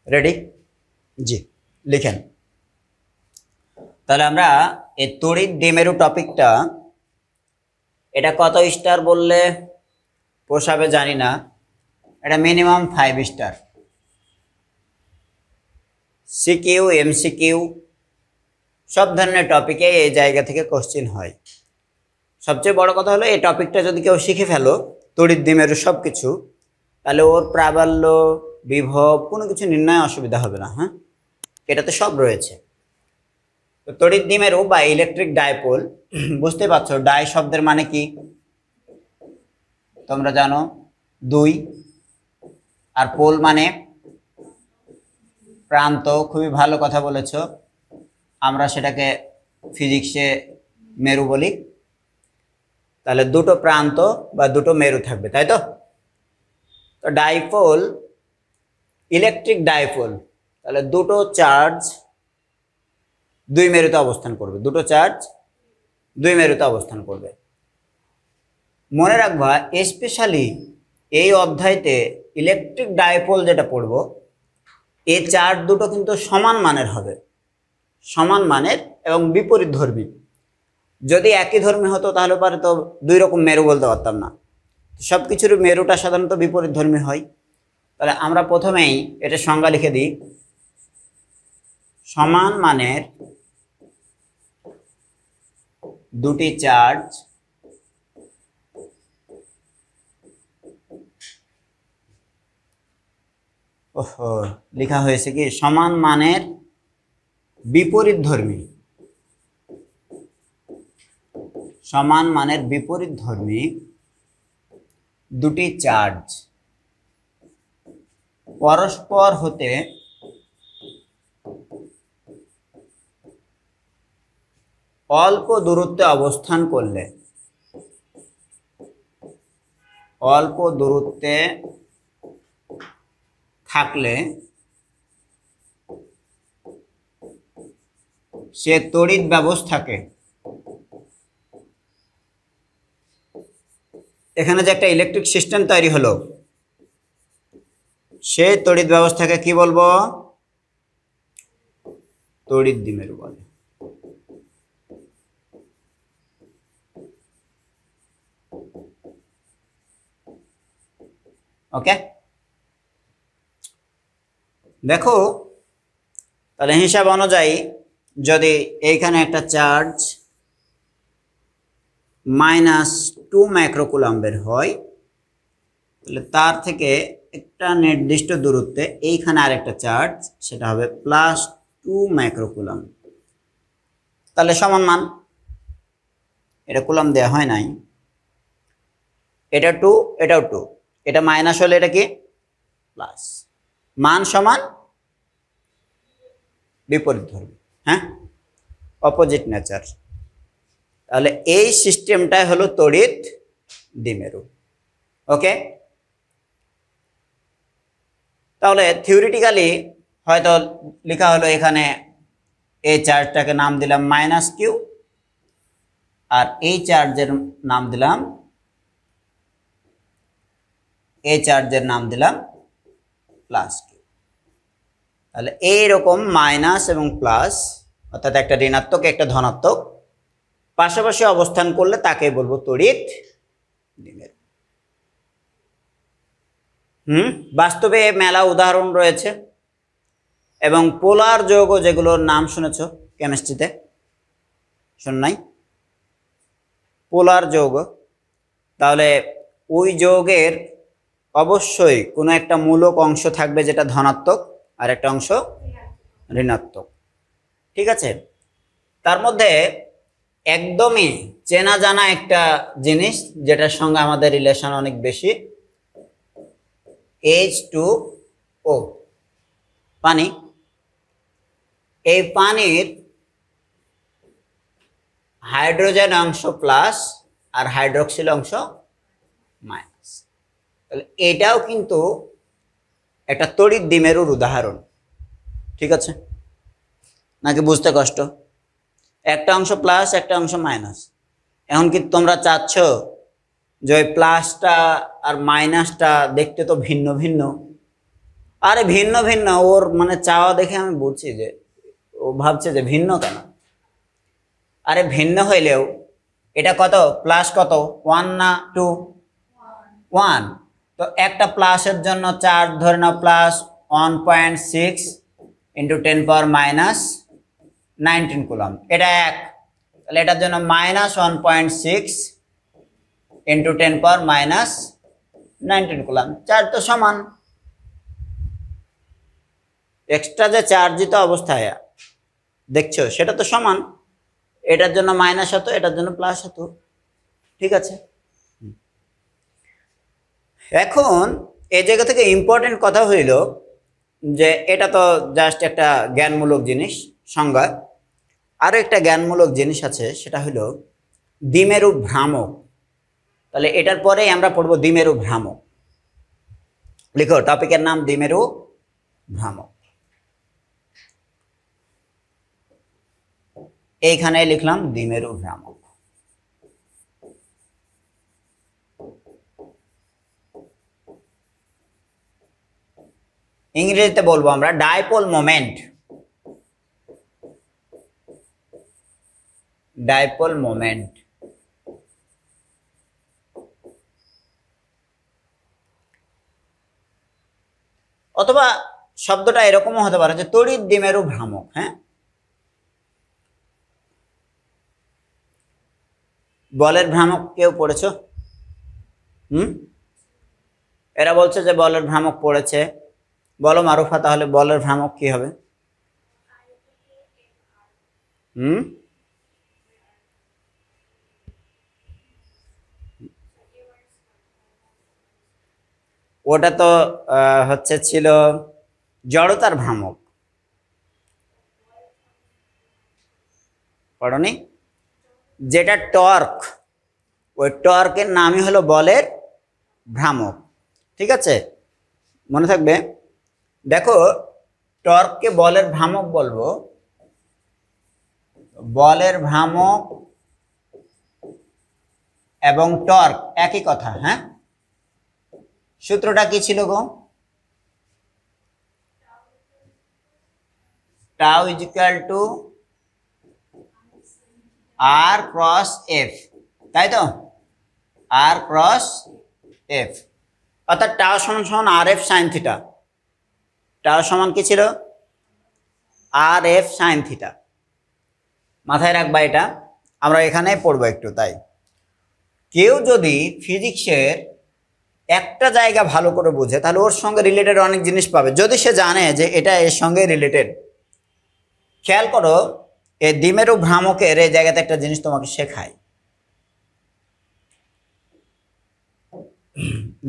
Ready? জি, লিখেন। তাহলে আমরা এই তড়িৎ দ্বিমেরু টপিকটা, এটা কত স্টার বললে পোষাবে জানি না, এটা মিনিমাম 5 স্টার। সিকিউ, এমসিকিউ সব ধরনের টপিকে এই জায়গা থেকে কোশ্চেন হয়। সবচেয়ে বড় কথা হলো এই টপিকটা যদি কেউ শিখে ফেলো, তড়িৎ দ্বিমেরু সব কিছু, তাহলে ওর প্রাবল্য, বিভব কোনো কিছু নির্ণয় অসুবিধা হবে না। হ্যাঁ, এটাতে সব রয়েছে। তো তড়িৎ দ্বিমেরু বা ইলেকট্রিক ডাইপোল, বুঝতে পারছো ডাই শব্দের মানে কি? তোমরা জানো 2, আর পোল মানে প্রান্ত। খুবই ভালো কথা বলেছো, আমরা সেটাকে ফিজিক্সে মেরু বলি। তাহলে দুটো প্রান্ত বা দুটো মেরু থাকবে, তাই তো? তো ডাইপোল, ইলেকট্রিক ডাইপোল, তাহলে দুটো চার্জ দুই মেরুতে অবস্থান করবে, দুটো চার্জ দুই মেরুতে অবস্থান করবে। মনে রাখবা স্পেশালি এই অধ্যায়তে ইলেকট্রিক ডাইপোল যেটা পড়বো, এই চার্জ দুটো কিন্তু সমান মানের হবে, সমান মানের এবং বিপরীত ধর্মী। যদি একই ধর্মী হতো তাহলে পরে তো দুই রকম মেরু বলতে পারতাম না। সব কিছুর মেরুটা সাধারণত বিপরীত ধর্মী হয়। তাহলে আমরা প্রথমেই এটা সংজ্ঞা লিখে দিই। সমান মানের দুটি চার্জ লেখা হয়েছে কি সমান মানের বিপরীত ধর্মী, সমান মানের বিপরীত ধর্মী দুটি চার্জ পরস্পর হতে অল্প দূরত্বে অবস্থান করলে, অল্প দূরত্বে থাকলে সে তড়িৎ ব্যবস্থাকে, এখানে যে একটা ইলেকট্রিক সিস্টেম তৈরি হলো, সে তড়িৎ ব্যবস্থাকে কি বলবো? তড়িৎ দ্বিমেরু বলে। ওকে, দেখো তাহলে হিসাব অনুযায়ী যদি এইখানে একটা চার্জ -2 মাইক্রোকুলাম্বের হয়, তাহলে তার থেকে একটা নির্দিষ্ট দূরত্বে এইখানে আরেকটা চার্জ, সেটা হবে +2 মাইক্রোকুলাম্ব। তাহলে সমান মান, এটা কুলাম দেওয়া হয় নাই, এটা 2 এটাও 2, এটা মাইনাস হলে এটা কি প্লাস, মান সমান বিপরীত ধর্মী। হ্যাঁ, অপোজিট নেচার। তাহলে এই সিস্টেমটাই হলো তড়িৎ দ্বিমেরু। ওকে, তাহলে থিওরিটিক্যালি হয়তো লেখা হলো এখানে এই চার্জটাকে নাম দিলাম -Q, আর এই চার্জের নাম দিলাম, এই চার্জের নাম দিলাম +Q। তাহলে এইরকম মাইনাস এবং প্লাস, অর্থাৎ একটা ঋণাত্মক একটা ধনাত্মক পাশাপাশি অবস্থান করলে তাকে বলবো তড়িৎ দ্বিমেরু। বাস্তবে মেলা উদাহরণ রয়েছে, এবং পোলার যৌগ যেগুলোর নাম শুনেছ কেমিস্ট্রিতে, শোন নাই? পোলার যৌগ, তাহলে ওই যৌগের অবশ্যই কোনো একটা মূলক অংশ থাকবে যেটা ধনাত্মক আর একটা অংশ ঋণাত্মক। ঠিক আছে, তার মধ্যে একদমই চেনা জানা একটা জিনিস যেটার সঙ্গে আমাদের রিলেশন অনেক বেশি, H2O, পানি। এই পানির হাইড্রোজেন অংশ প্লাস আর হাইড্রক্সিল অংশ মাইনাস। তাহলে এটাও কিন্তু একটা তড়িৎ দ্বিমেরুর উদাহরণ। ঠিক আছে, নাকি বুঝতে কষ্ট? একটা অংশ প্লাস একটা অংশ মাইনাস। এখন কি তোমরা চাচ্ছ যে ওই প্লাসটা আর মাইনাসটা দেখতে তো ভিন্ন ভিন্ন, আরে ভিন্ন ভিন্ন, ওর মানে চাওয়া দেখে আমি বুঝছি যে ও ভাবছে যে ভিন্ন কেন। আরে ভিন্ন হইলেও এটা কত প্লাস কত 1 না 2? 1। তো একটা প্লাসের জন্য চার্জ ধরে নাও প্লাস 1.6 ইন্টু 10⁻⁻19 কুলম্ব, এটা এক। তাহলে এটার জন্য -1.6 ইন্টু 10⁻⁻19 কুলম্ব, চার্জ তো সমান। এক্সট্রা যে চার্জিত অবস্থায় দেখছো সেটা তো সমান, এটার জন্য মাইনাস হতো, এটার জন্য প্লাস হতো। ঠিক আছে, এখন এই জায়গা থেকে ইম্পর্টেন্ট কথা হইল যে এটা তো জাস্ট একটা জ্ঞানমূলক জিনিস সংজ্ঞা। আরও একটা জ্ঞানমূলক জিনিস আছে, সেটা হলো দ্বিমেরু ভ্রামক। তাহলে এটার পরেই আমরা পড়বো দ্বিমেরু ভ্রামক। লিখো টপিকের নাম দ্বিমেরু ভ্রামক। এইখানে লিখলাম দ্বিমেরু ভ্রামক। ইংরেজিতে বলবো আমরা ডাইপোল মোমেন্ট। ডাইপোল মোমেন্ট অথবা শব্দটা এরকমও হতে পারে যে তড়িৎ দ্বিমেরু ভ্রামক। হ্যাঁ, বলের ভ্রামক কেউ পড়েছো? এরা বলছে যে বলের ভ্রামক পড়েছে। বলো মারুফা, তাহলে বলের ভ্রামক কি হবে? ওটা তো হচ্ছে ছিল জড়তার ভ্রামক, পড়নি? যেটা টর্ক, ওই টর্কের নামই হলো বলের ভ্রামক। ঠিক আছে, মনে থাকবে। দেখো টর্ককে বলের ভ্রামক বলবো, বলের ভ্রামক এবং টর্ক একই কথা। হ্যাঁ, সূত্রটা কি ছিল গো? টাউ ইজিক্যাল টু আর ক্রস এফ, তাই তো? আর ক্রস এফ, অর্থাৎ টাউ সমান সমান আর এফ সাইন থিটা। টাউ সমান কি ছিল? আর এফ সাইন থিটা। মাথায় রাখবা এটা, আমরা এখানে পড়বো একটু। তাই কেউ যদি ফিজিক্সের একটা জায়গা ভালো করে বুঝে তাহলে ওর সঙ্গে রিলেটেড অনেক জিনিস পাবে, যদি সে জানে যে এটা এর সঙ্গে রিলেটেড। খেয়াল করো, এই দ্বিমেরু ভ্রামকের এই জায়গাতে একটা জিনিস তোমাকে শেখায়।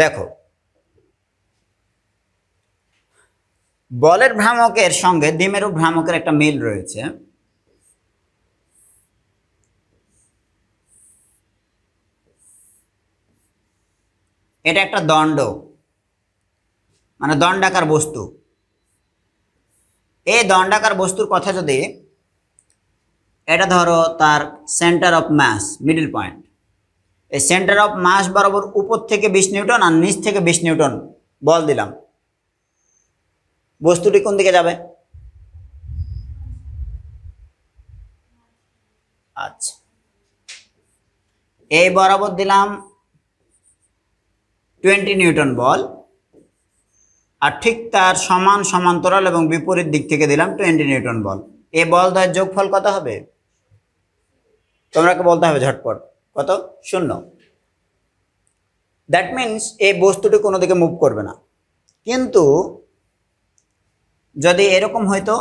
দেখো বলের ভ্রামকের সঙ্গে দ্বিমেরু ভ্রামকের একটা মিল রয়েছে। এটা একটা দণ্ড, মানে দণ্ডাকার বস্তু। এই দণ্ডাকার বস্তুর কথা যদি, এটা ধরো তার centre of mass, middle point. এই সেন্টার অফ মাস বরাবর উপর থেকে 20 নিউটন আর নিচ থেকে 20 নিউটন বল দিলাম, বস্তুটি কোন দিকে যাবে? আচ্ছা, এই বরাবর দিলাম 20 নিউটন বল, আর ঠিক তার সমান সমান্তরাল এবং বিপরীত দিক থেকে দিলাম 20 নিউটন বল। এই বল দ্বয়ের যোগফল কত হবে? তোমরাকে বলতে হবে ঝটপট। কত? 0। দ্যাট মিনস এই বস্তুটি কোনো দিকে মুভ করবে না। কিন্তু যদি এরকম হইতো,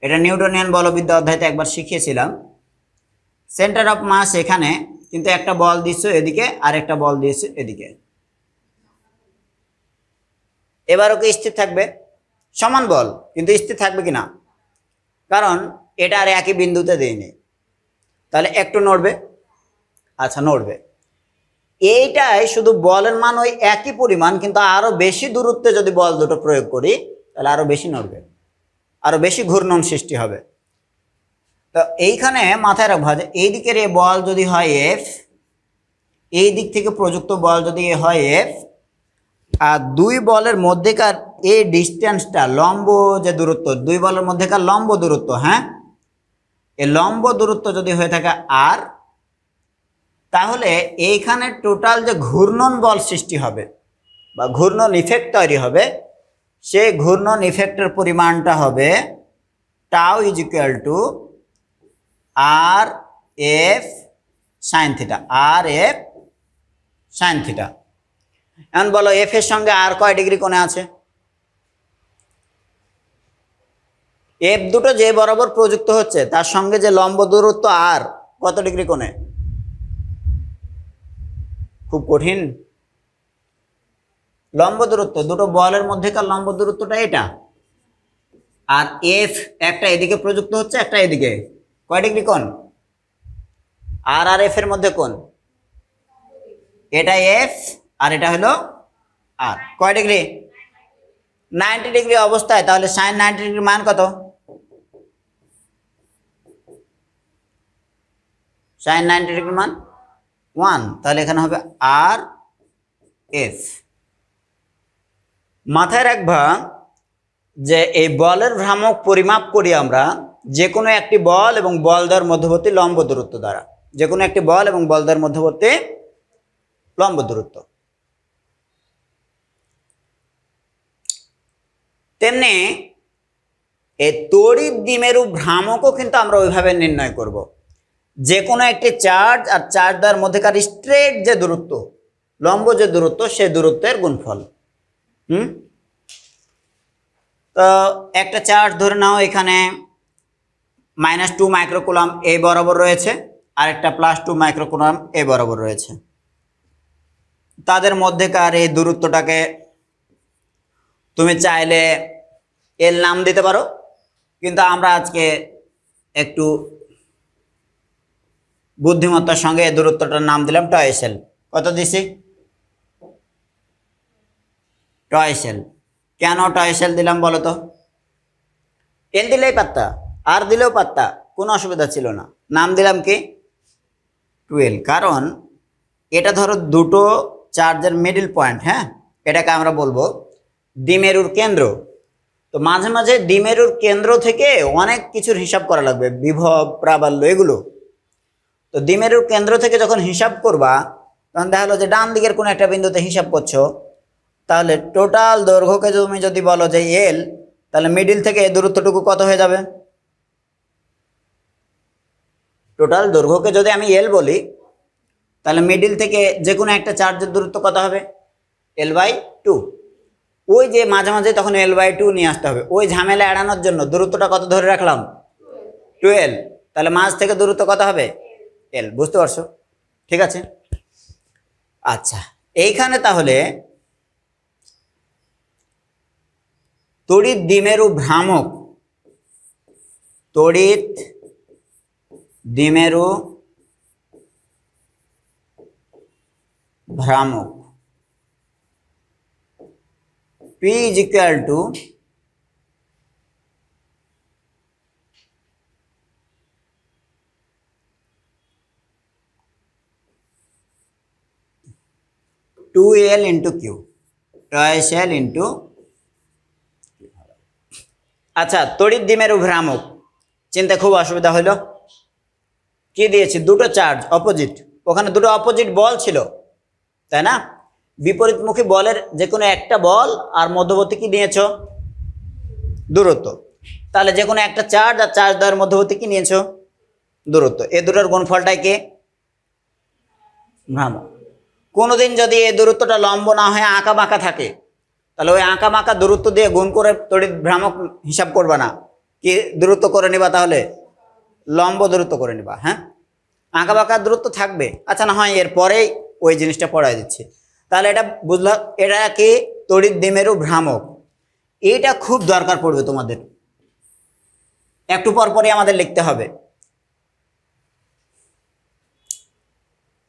এটা নিউটনিয়ান বলবিদ্যা অধ্যায়তে একবার শিখিয়েছিলাম। সেন্টার অফ মাস এখানে, কিন্তু একটা বল দিয়েছো এদিকে আর একটা বল দিয়েছো এদিকে, এবারও কি স্থির থাকবে? সমান বল কিন্তু স্থির থাকবে কিনা? কারণ এটা আর একই বিন্দুতে দেয়নি, তাহলে একটু নড়বে। আচ্ছা, নড়বে। এইটাই শুধু বলের মান ওই একই পরিমাণ, কিন্তু আরো বেশি দূরত্বে যদি বল দুটো প্রয়োগ করি তাহলে আরো বেশি নড়বে, আরো বেশি ঘূর্ণন সৃষ্টি হবে। তো এইখানে মাথায় রাখবা যে এই দিকের এই বল যদি হয় এফ, এই দিক থেকে প্রযুক্ত বল যদি হয় এফ, আর দুই বলের মধ্যেকার এই ডিস্টেন্সটা, লম্ব যে দূরত্ব, দুই বলের মধ্যেকার লম্ব দূরত্ব, হ্যাঁ, এই লম্ব দূরত্ব যদি হয়ে থাকে আর, তাহলে এইখানে টোটাল যে ঘূর্ণন বল সৃষ্টি হবে বা ঘূর্ণন ইফেক্ট তৈরি হবে, সেই ঘূর্ণন ইফেক্টের পরিমাণটা হবে tau is equal to R F sine theta, R F sine theta. এখন বলো এফ এর সঙ্গে আর কয় ডিগ্রি কোণে আছে? এফ দুটো যে বরাবর প্রযুক্ত হচ্ছে তার সঙ্গে যে লম্ব দূরত্ব আর কত ডিগ্রি কোণে? খুব কঠিন। লম্ব দূরত্ব, দুটো বলের মধ্যেকার লম্ব দূরত্বটা এটা, আর এফ একটা এদিকে প্রযুক্ত হচ্ছে, একটা এদিকে, কয় ডিগ্রি কোণ? আর আর এফ এর মধ্যে কোণ, এটা এফ আর এটা হলো আর, কয় ডিগ্রি? 90 ডিগ্রি অবস্থায়। তাহলে সাইন 90 ডিগ্রির মান কত? সাইন 90 ডিগ্রির মান 1। তাহলে এখানে হবে আর এফ। মাথায় রাখবা যে এই বলের ভ্রামক পরিমাপ করি আমরা যে কোনো একটি বল এবং বল দ্বয়ের মধ্যবর্তী লম্ব দূরত্ব দ্বারা, যে কোনো একটি বল এবং বল দ্বয়ের মধ্যবর্তী লম্ব দূরত্ব। তেমনি এই তড়িৎ দ্বিমেরু ভ্রামকও কিন্তু আমরা ওইভাবে নির্ণয় করব, যে কোনো একটি চার্জ আর চার্জ দ্বয়ের মধ্যেকার স্ট্রেট যে দূরত্ব, লম্ব যে দূরত্ব, সেই দূরত্বের গুণফল। তো একটা চার্জ ধরে নাও এখানে -2 মাইক্রোকুলাম এই বরাবর রয়েছে, আর একটা +2 মাইক্রোকুলাম এই বরাবর রয়েছে। তাদের মধ্যেকার এই দূরত্বটাকে তুমি চাইলে এল নাম দিতে পারো, কিন্তু আমরা আজকে একটু বুদ্ধিমত্তার সঙ্গে এই দূরত্বটার নাম দিলাম টয়েসেল। কত দিছি? টয়েসেল। কেন টয়েসেল দিলাম বলো তো? এল দিলেই পাত্তা, আর দিলেও পাত্তা, কোনো অসুবিধা ছিল না। নাম দিলাম কি? 12। কারণ এটা ধরো দুটো চার্জের মিডল পয়েন্ট, হ্যাঁ, এটাকে আমরা বলবো দ্বিমেরুর কেন্দ্র। তো মাঝে মাঝে দ্বিমেরুর কেন্দ্র থেকে অনেক কিছুর হিসাব করা লাগবে, বিভব, প্রাবল্য, এগুলো। তো দ্বিমেরুর কেন্দ্র থেকে যখন হিসাব করবা, তখন দেখা হলো যে ডান দিকের কোনো একটা বিন্দুতে হিসাব করছো, তাহলে টোটাল দৈর্ঘ্যকে তুমি যদি বলো যে এল, তাহলে মিডিল থেকে এই দূরত্বটুকু কত হয়ে যাবে? টোটাল দৈর্ঘ্যকে যদি আমি এল বলি, তাহলে মিডিল থেকে যে কোনো একটা চার্জের দূরত্ব কত হবে? L/2। ওই যে মাঝে মাঝে তখন L/2 নিয়ে আসতে হবে, ওই ঝামেলা এড়ানোর জন্য দূরত্বটা কত ধরে রাখলাম? 12। তাহলে মাঝ থেকে দূরত্ব কত হবে? এল। বুঝতে পারছো? ঠিক আছে। আচ্ছা, এইখানে তাহলে তড়িৎ দ্বিমেরু ভ্রামক, তড়িৎ দ্বিমেরু ভ্রামক P is equal to two L into Q, টয়েস এল ইন্টু। আচ্ছা, তড়িৎ দ্বিমেরু ভ্রামক চিন্তা খুব অসুবিধা হইল। কি দিয়েছি? দুটো চার্জ অপোজিট, ওখানে দুটো অপোজিট বল ছিল, তাই না? বিপরীতমুখী বলের যে কোনো একটা বল আর মধ্যবর্তী কি নিয়েছ? দূরত্ব। তাহলে যে কোনো একটা চার্জ আর চার্জ দ্বয়ের মধ্যবর্তী কি নিয়েছ? দূরত্ব। এই দুটোর গুণফলটাই কে? ভ্রামক। কোনোদিন যদি এই দূরত্বটা লম্ব না হয়ে আঁকা বাঁকা থাকে, তাহলে ওই আঁকা বাঁকা দূরত্ব দিয়ে গুণ করে তড়িৎ ভ্রামক হিসাব করবা না, কি দূরত্ব করে নিবা? তাহলে লম্ব দূরত্ব করে নিবা। হ্যাঁ, আঁকা বাঁকা দূরত্ব থাকবে। আচ্ছা, না হয় এরপরেই ওই জিনিসটা পড়াই দিচ্ছি। তাহলে এটা বুঝলাম, এটা কি? তড়িৎ দ্বিমেরু ভ্রামক। এইটা খুব দরকার পড়বে তোমাদের, একটু পর পরই আমাদের লিখতে হবে।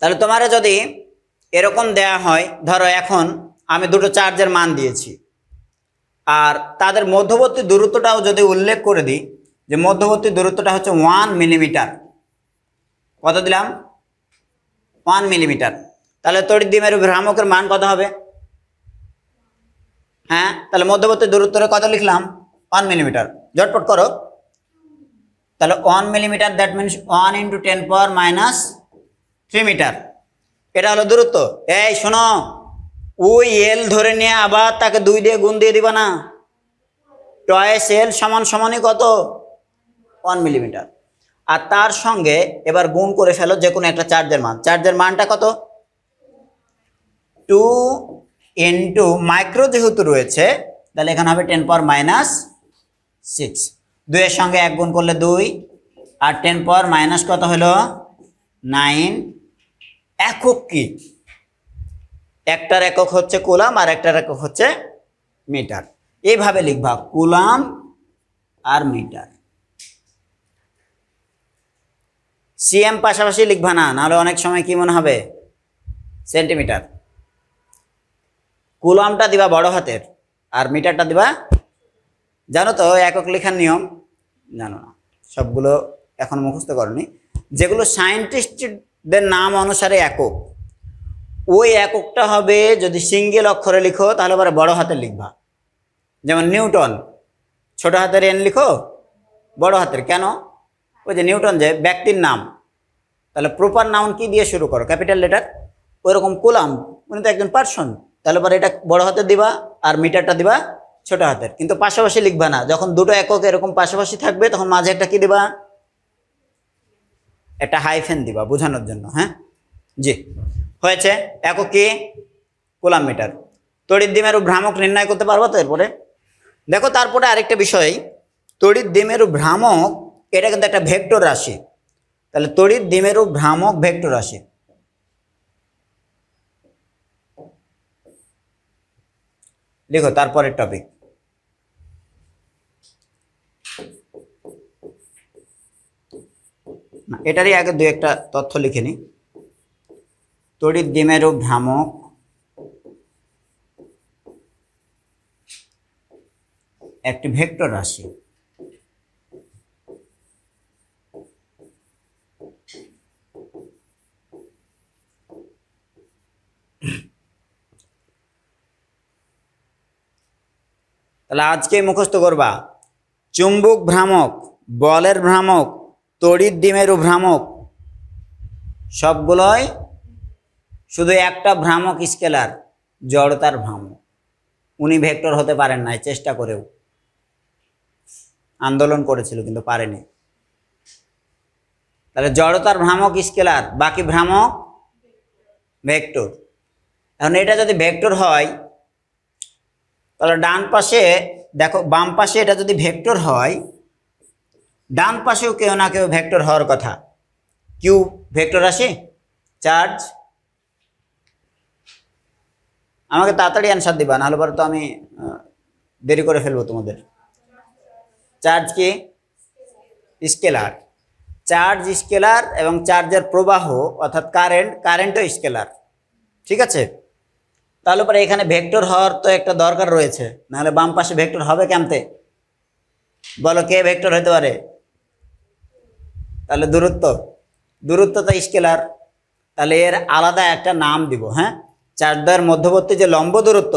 তাহলে তোমারে যদি এরকম দেয়া হয়, ধরো এখন আমি দুটো চার্জের মান দিয়েছি, আর তাদের মধ্যবর্তী দূরত্বটাও যদি উল্লেখ করে দিই, যে মধ্যবর্তী দূরত্বটা হচ্ছে 1 মিলিমিটার। কত দিলাম? 1 মিলিমিটার। তাহলে তড়িৎ দ্বিমেরু ভ্রামকের মান কত হবে? হ্যাঁ, তাহলে মধ্যবর্তী দূরত্বরে কত লিখলাম? 1 মিলিমিটার। ঝটপট করো। তাহলে 1 মিলিমিটার, দ্যাট মিনস 1 × 10⁻³ মিটার। এটা হলো দূরত্ব। এই শোনো, ওই এল ধরে নিয়ে আবার তাকে 2 দিয়ে গুণ দিয়ে দিবা না। টয়েস এল সমানই কত? 1 মিলিমিটার। আর তার সঙ্গে এবার গুণ করে ফেলো যে কোনো একটা চার্জের মান। চার্জের মানটা কত? 2 × মাইক্রো যেহেতু রয়েছে, তাহলে এখানে হবে 10⁻⁶। 2 এর সঙ্গে 1 গুণ করলে 2, আর 10⁻⁻ কত হলো? 9। একক কি? একটার একক হচ্ছে কুলাম আর একটার একক হচ্ছে মিটার। এইভাবে লিখবা, কুলাম আর মিটার। সিএম পাশাপাশি লিখবা না, নাহলে অনেক সময় কি মনে হবে? সেন্টিমিটার। কুলামটা দিবা বড় হাতের আর মিটারটা দিবা, জানো তো একক লেখার নিয়ম? জানো না, সবগুলো এখন মুখস্থ করনি। যেগুলো সায়েন্টিস্টদের নাম অনুসারে একক, ওই এককটা হবে যদি সিঙ্গেল অক্ষরে লিখো তাহলে পরে বড় হাতের লিখবা। যেমন নিউটন, ছোট হাতের এন লিখো, বড় হাতের। কেন? ওই যে নিউটন যে ব্যক্তির নাম, তাহলে প্রপার নাউন কি দিয়ে শুরু করো? Capital letter. ওইরকম কুলাম, উনি তো একজন পার্সন, তাহলে পরে এটা বড় হাতের দিবা আর মিটারটা দিবা ছোট হাতের। কিন্তু পাশাপাশি লিখবা না। যখন দুটো একক এরকম পাশাপাশি থাকবে তখন মাঝে একটা কি দিবা? একটা হাইফেন দিবা বোঝানোর জন্য। হ্যাঁ জি, হয়েছে। একক কি? Coulomb metre. তড়িৎ দ্বিমেরু ভ্রামক নির্ণয় করতে পারবো তো? এরপরে দেখো, তারপরে আরেকটা বিষয়, তড়িৎ দ্বিমেরু ভ্রামক এটা কিন্তু একটা ভেক্টর রাশি। তাহলে তড়িৎ দ্বিমেরু ভ্রামক ভেক্টর রাশি। লিখো তারপরের টপিক। না, এটারই আগে দু একটা তথ্য লিখে নি। তড়িৎ দ্বিমেরু ভ্রামক একটি ভেক্টর রাশি। তাহলে আজকে মুখস্থ করবা, চুম্বক ভ্রামক, বলের ভ্রামক, তড়িৎ দ্বিমেরু ভ্রামক সবগুলোই শুধু একটা ভ্রামক স্কেলার, জড়তার ভ্রামক। উনি ভেক্টর হতে পারেন নাই, চেষ্টা করেও আন্দোলন করেছিল কিন্তু পারেনি। তাহলে জড়তার ভ্রামক স্কেলার, বাকি ভ্রামক ভেক্টর। এখন এটা যদি ভেক্টর হয় তাহলে ডান পাশে দেখো, বাম পাশে এটা যদি ভেক্টর হয়, ডান পাশেও কেউ না কেউ ভেক্টর হওয়ার কথা। কিউ ভেক্টর রাশি, চার্জ। আমাকে তাড়াতাড়ি অ্যান্সার দিবা, নাহলে পরে তো আমি দেরি করে ফেলবো তোমাদের। চার্জ কি? স্কেলার। চার্জ স্কেলার এবং চার্জের প্রবাহ অর্থাৎ কারেন্টও স্কেলার। ঠিক আছে, তাহলে পরে এখানে ভেক্টর হওয়ার তো একটা দরকার রয়েছে, নাহলে বাম পাশে ভেক্টর হবে কেমতে? বলো, কে ভেক্টর হতে পারে? তাহলে দূরত্ব তো স্কেলার, তাহলে এর আলাদা একটা নাম দিব। হ্যাঁ, চার্জের মধ্যবর্তী যে লম্ব দূরত্ব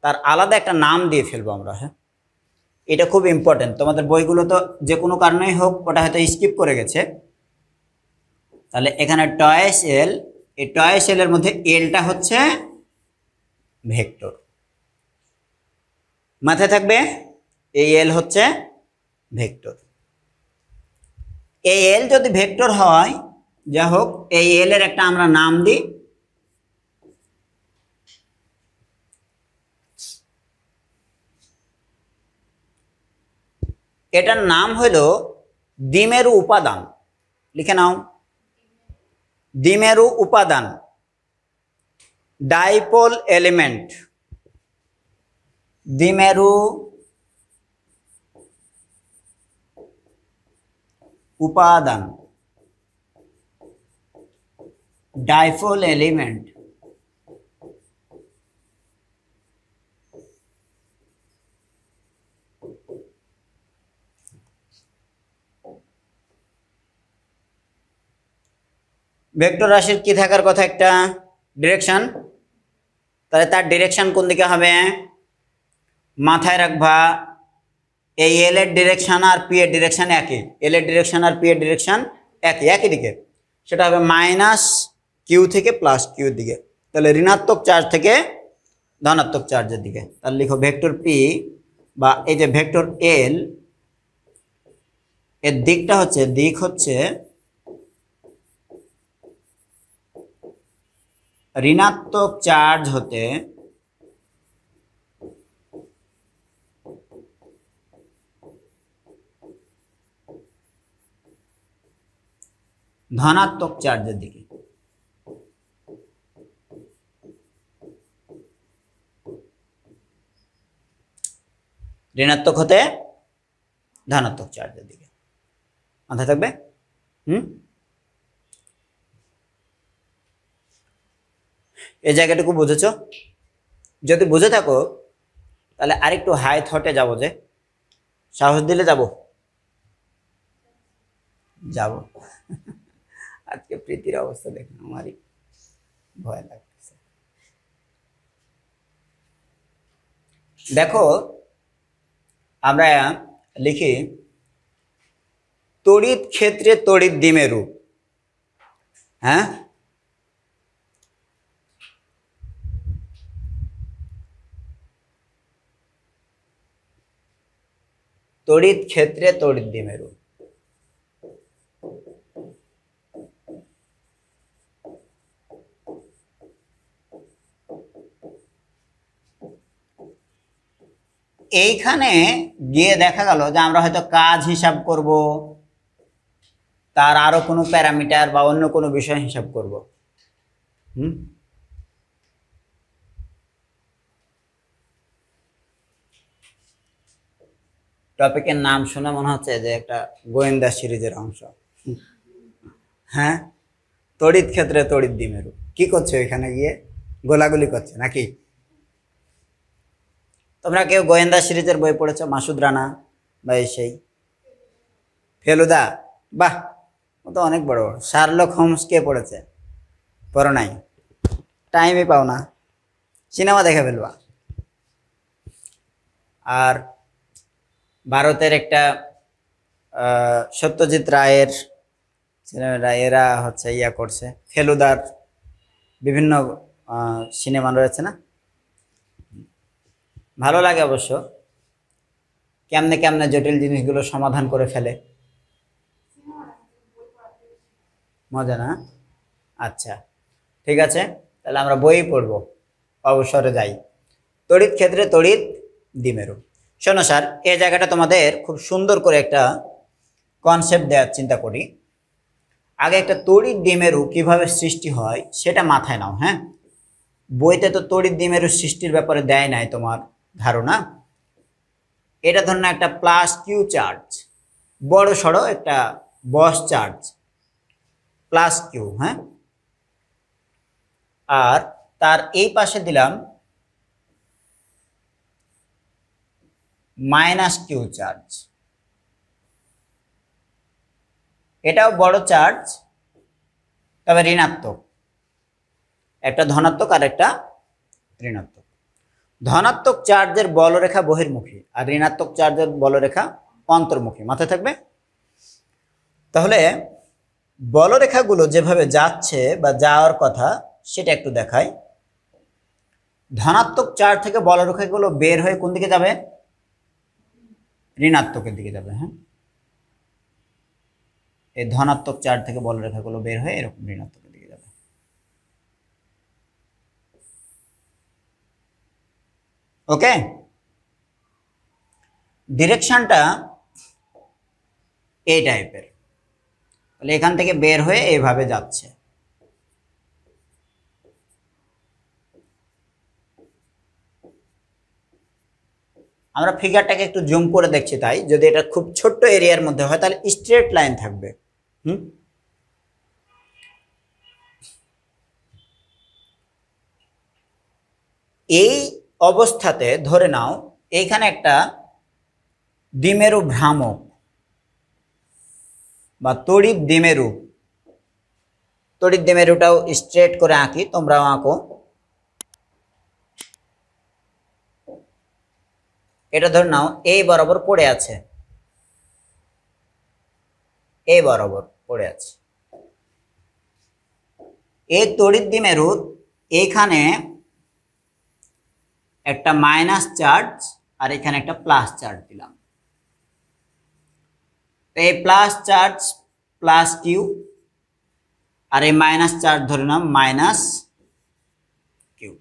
তার আলাদা একটা নাম দিয়ে ফেলবো আমরা। হ্যাঁ, এটা খুব ইম্পর্টেন্ট। তোমাদের বইগুলো তো যে কোনো কারণেই হোক ওটা হয়তো স্কিপ করে গেছে। তাহলে এখানে টয়েস এল, এই টয়েস এল এর মধ্যে এলটা হচ্ছে ভেক্টর, মাথায় থাকবে। এই এল হচ্ছে ভেক্টর। এই এল যদি ভেক্টর হয়, যা হোক, এই এল এর একটা আমরা নাম দিই। এটার নাম হলো দ্বিমেরু উপাদান। লিখে নাও, দ্বিমেরু উপাদান, ডাইপোল এলিমেন্ট। দ্বিমেরু উপাদান, ডাইপোল এলিমেন্ট। ভেক্টর রাশির কি থাকার কথা? একটা ডিরেকশন, তাহলে তার ডিরেকশন কোন দিকে হবে? মাথায় রাখবা এই এল এর ডিরেকশন আর পি এর ডিরেকশন একই, এল এর ডিরেকশন আর পি এর ডিরেকশন একই দিকে, সেটা হবে মাইনাস কিউ থেকে প্লাস কিউর দিকে। তাহলে ঋণাত্মক চার্জ থেকে ধনাত্মক চার্জের দিকে। তাহলে লিখো ভেক্টর পি বা এই যে ভেক্টর এল এর দিক হচ্ছে ঋণাত্মক চার্জ হতে ধনাত্মক চার্জের দিকে। ঋণাত্মক হতে ধনাত্মক চার্জের দিকে, মাথায় থাকবে। এই জায়গাটুকু বুঝেছ? যদি বুঝে থাকো তাহলে আরেকটু হাই থটে যাবো, যে সাহস দিলে যাব। আজকে প্রীতির অবস্থা দেখুন, আমারই ভয় লাগছে। দেখো আমরা লিখি তড়িৎ ক্ষেত্রে তড়িৎ দ্বিমেরু। হ্যাঁ, তড়িৎ ক্ষেত্রে তড়িৎ দ্বিমেরু। এইখানে গিয়ে দেখা গেল যে আমরা হয়তো কাজ হিসাব করব, তার আরো কোনো প্যারামিটার বা অন্য কোনো বিষয় হিসাব করব। টপিকের নাম শুনে মনে হচ্ছে যে একটা গোয়েন্দা সিরিজের অংশ। হ্যাঁ, তড়িৎ ক্ষেত্রে তড়িৎ দ্বিমেরু। কি করছো এখানে গিয়ে? গোলাগুলি করছে নাকি? তোমরা কেউ গোয়েন্দা সিরিজের বই পড়েছো? মাসুদ রানা বা সেই ফেলুদা? বাহ, ও তো অনেক বড়। শার্লক হোমস কে পড়েছে? পড়ো নাই, টাইমই পাও না, সিনেমা দেখে ফেলবা। আর ভারতের একটা সত্যজিৎ রায়ের সিনেমাটা, এরা হচ্ছে ইয়া করছে, ফেলুদার বিভিন্ন সিনেমা রয়েছে না, ভালো লাগে অবশ্য। কেমনে কেমনে জটিল জিনিসগুলো সমাধান করে ফেলে, মজা না? আচ্ছা ঠিক আছে, তাহলে আমরা বই পড়ব, অবসরে যাই। তড়িৎ ক্ষেত্রে তড়িৎ দ্বিমেরু। শোনো স্যার, এই জায়গাটা তোমাদের খুব সুন্দর করে একটা কনসেপ্ট দেওয়ার চিন্তা করি। আগে একটা তড়িৎ দ্বিমেরু কিভাবে সৃষ্টি হয় সেটা মাথায় নাও। হ্যাঁ, বইতে তো তড়িৎ দ্বিমেরু সৃষ্টির ব্যাপারে দেয় নাই তোমার ধারণা। এটা ধরুন একটা প্লাস কিউ চার্জ, বড় সড়ো একটা বস চার্জ প্লাস কিউ। হ্যাঁ, আর তার এই পাশে দিলাম মাইনাস কিউ চার্জ, এটাও বড় চার্জ তবে ঋণাত্মক, একটা ধনাত্মক আর একটা ঋণাত্মক। ধনাত্মক চার্জের বলরেখা বহির্মুখী আর ঋণাত্মক চার্জের বলরেখা অন্তর্মুখী, মাথায় থাকবে। তাহলে বলরেখাগুলো যেভাবে যাচ্ছে বা যাওয়ার কথা সেটা একটু দেখাই। ধনাত্মক চার্জ থেকে বলরেখাগুলো বের হয়ে কোন দিকে যাবে? ঋণাত্মকের দিকে যাবে। হ্যাঁ, এই ধনাত্মক চার্জ থেকে বলরেখাগুলো বের হয়ে এরকম ঋণাত্মকের দিকে যাবে। ওকে, ডিরেকশনটা এই টাইপের, তাহলে এখান থেকে বের হয়ে এইভাবে যাচ্ছে। আমরা ফিগারটাকে একটু জুম করে দেখছি, তাই যদি এটা খুব ছোট্ট এরিয়ার মধ্যে হয় তাহলে স্ট্রেট লাইন থাকবে। এই অবস্থাতে ধরে নাও এইখানে একটা দ্বিমেরু ভ্রামক বা তড়িৎ দ্বিমেরু তড়িৎ দ্বিমেরুটাও স্ট্রেট করে আঁকি, তোমরাও আঁকো। এটা ধরে নাও এই বরাবর পড়ে আছে, এই বরাবর পড়ে আছে। এই তড়িৎ দ্বিমেরুর এইখানে একটা মাইনাস চার্জ আর এখানে একটা প্লাস চার্জ দিলাম। এই plus charge plus Q R এই মাইনাস চার্জ ধরে নাম মাইনাস কিউ।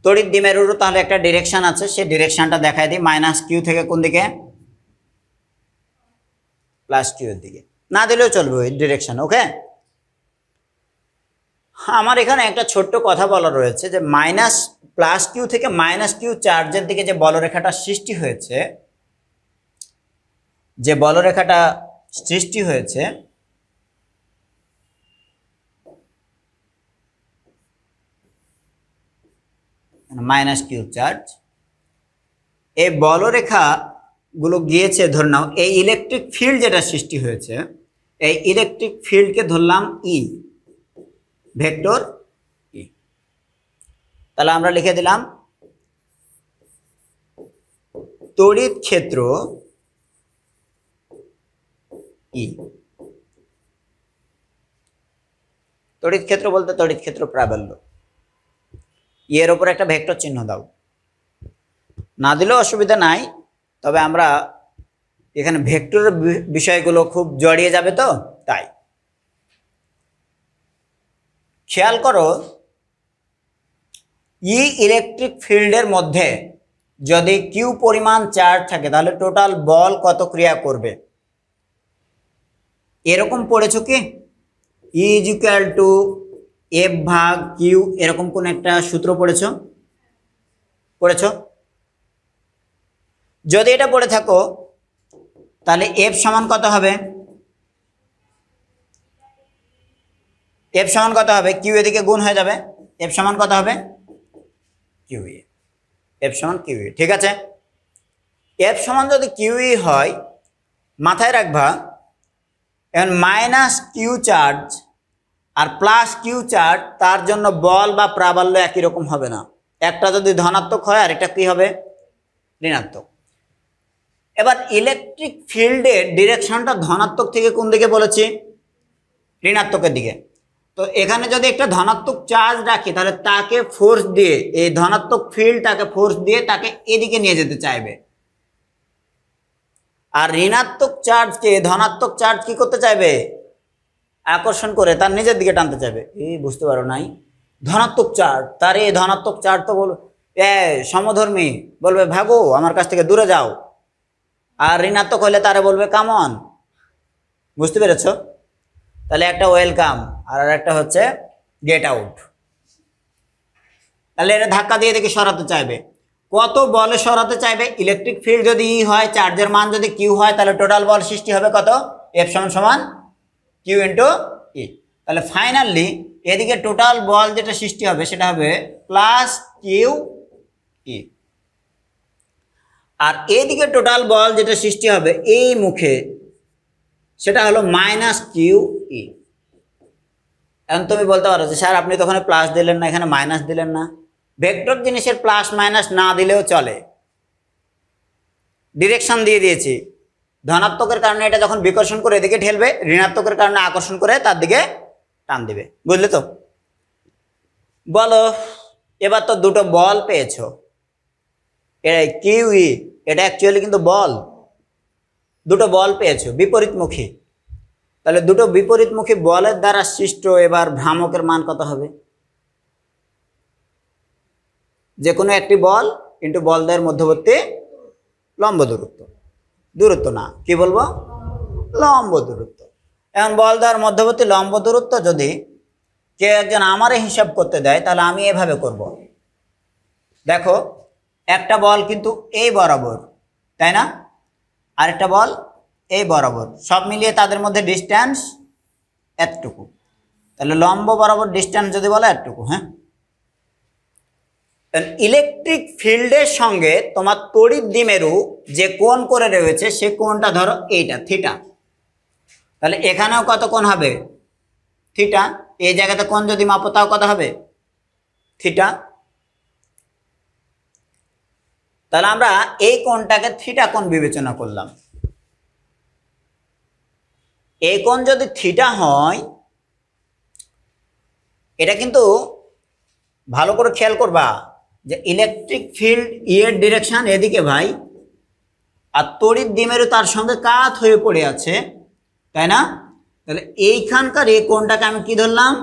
তড়িৎ দ্বিমেরুরও তাহলে একটা ডিরেকশন আছে, সেই ডিরেকশনটা দেখাই দিই। মাইনাস কিউ থেকে কোন দিকে? প্লাস কিউ এর দিকে, না দিলেও চলবে ওই ডিরেকশন। ওকে, আমার এখানে একটা ছোট্ট কথা বলা রয়েছে যে মাইনাস প্লাস কিউ থেকে মাইনাস কিউ চার্জের দিকে যে বলরেখাটা সৃষ্টি হয়েছে, যে বলরেখাটা সৃষ্টি হয়েছে মাইনাস কিউ চার্জ, এই বলরেখা গুলো গিয়েছে ধরে নাও এই ইলেকট্রিক ফিল্ড যেটা সৃষ্টি হয়েছে, এই ইলেকট্রিক ফিল্ডকে ধরলাম ই, ভেক্টর ই। তাহলে আমরা লিখে দিলাম তড়িৎ ক্ষেত্র ই। তড়িৎ ক্ষেত্র বলতে তড়িৎ ক্ষেত্র প্রাবল্য, এর উপর একটা ভেক্টর চিহ্ন দাও, না দিলেও অসুবিধা নাই, তবে আমরা এখানে ভেক্টরের বিষয়গুলো খুব জড়িয়ে যাবে তো তাই। খেয়াল করো, ই ইলেকট্রিক ফিল্ডের মধ্যে যদি কিউ পরিমাণ চার্জ থাকে তাহলে টোটাল বল কত ক্রিয়া করবে? এরকম পড়েছো কি? ই ইজ ইকুয়াল টু এফ ভাগ কিউ, এরকম কোন একটা সূত্র পড়েছো? যদি এটা পড়ে থাকো তাহলে এফ সমান কত হবে? এফ সমান কত হবে? কিউ এদিকে গুণ হয়ে যাবে, এফ সমান কত হবে? Q E. এফ সমান কিউ ই, ঠিক আছে। এফ সমান যদি কিউ ই হয়, মাথায় রাখবা এখন মাইনাস কিউ চার্জ আর প্লাস কিউ চার্জ, তার জন্য বল বা প্রাবল্য একই রকম হবে না। একটা যদি ধনাত্মক হয় আর একটা কি হবে? ঋণাত্মক। এবার ইলেকট্রিক ফিল্ডের ডিরেকশনটা ধনাত্মক থেকে কোন দিকে বলেছি? ঋণাত্মকের দিকে। তো এখানে যদি একটা ধনাত্মক চার্জ রাখি তাহলে তাকে ফোর্স দিয়ে, এই ধনাত্মক ফিল্ড তাকে ফোর্স দিয়ে তাকে এদিকে নিয়ে যেতে চাইবে, আর ঋণাত্মক চার্জকে ধনাত্মক চার্জ কি করতে চাইবে? আকর্ষণ করে তার নিজের দিকে টানতে চাইবে। এই বুঝতে পারো নাই? ধনাত্মক চার্জ, তার এই ধনাত্মক চার্জ তো বলবে সমধর্মী, বলবে ভাগো আমার কাছ থেকে দূরে যাও, আর ঋণাত্মক হলে তারা বলবে কাম অন। বুঝতে পেরেছো? তাহলে একটা ওয়েলকাম আর একটা হচ্ছে গেট আউট। তাহলে এটা ধাক্কা দিয়ে দেখে সরাতে চাইবে। কত বলে সরাতে চাইবে? ইলেকট্রিক ফিল্ড যদি ই হয়, চার্জের মান যদি কিউ হয়, তাহলে টোটাল বল সৃষ্টি হবে কত? এফ সমান সমান কিউ ইন্টু ই। তাহলে ফাইনালি এদিকে টোটাল বল যেটা সৃষ্টি হবে সেটা হবে প্লাস কিউ ই, আর এদিকে টোটাল বল যেটা সৃষ্টি হবে এই মুখে সেটা হলো মাইনাস কিউ ই। এখন তুমি বলতে পারো যে স্যার আপনি তো ওখানে প্লাস দিলেন না, এখানে মাইনাস দিলেন না। ভেক্টর জিনিসের প্লাস মাইনাস না দিলেও চলে, ডিরেকশন দিয়ে দিয়েছি। ধনাত্মকের কারণে এটা যখন বিকর্ষণ করে এদিকে ঠেলবে, ঋণাত্মকের কারণে আকর্ষণ করে তার দিকে টান দিবে। বুঝলে তো? বলো, এবার তো দুটো বল পেয়েছো, কিউ ই, এটা অ্যাকচুয়ালি কিন্তু বল, দুটো বল পেয়েছো বিপরীতমুখী। তাহলে দুটো বিপরীতমুখী বলের দ্বারা সৃষ্ট এবার ভ্রামকের মান কত হবে? যে কোনো একটি বল ইন্টু বলদের মধ্যবর্তী লম্ব দূরত্ব, দূরত্ব না কি বলবো? লম্ব দূরত্ব। এখন বল দেওয়ার মধ্যবর্তী লম্ব দূরত্ব যদি কেউ একজন আমারে হিসাব করতে দেয় তাহলে আমি এভাবে করব। দেখো, একটা বল কিন্তু এই বরাবর, তাই না? আরেকটা বল এই বরাবর, সব মিলিয়ে তাদের মধ্যে ডিস্ট্যান্স এতটুকু। তাহলে লম্ব বরাবর ডিস্ট্যান্স যদি বলে এতটুকু। হ্যাঁ, ইলেকট্রিক ফিল্ডের সঙ্গে তোমার তড়িৎ দ্বিমেরু যে কোণ করে রয়েছে সে কোণটা ধরো এইটা থিটা। তাহলে এখানেও কত কোণ হবে? থিটা। এই জায়গাতে কোণ যদি মাপো তাও কত হবে? থিটা। তাহলে আমরা এই কোণটাকে থিটা কোণ বিবেচনা করলাম। এই কোণ যদি থিটা হয়, এটা কিন্তু ভালো করে খেয়াল করবা যে ইলেকট্রিক ফিল্ড এর ডিরেকশন এদিকে ভাই, আর তড়িৎ দ্বিমেরু তার সঙ্গে কাত হয়ে পড়ে আছে, তাই না? তাহলে এইখানকার এই কোণটাকে আমি কি ধরলাম?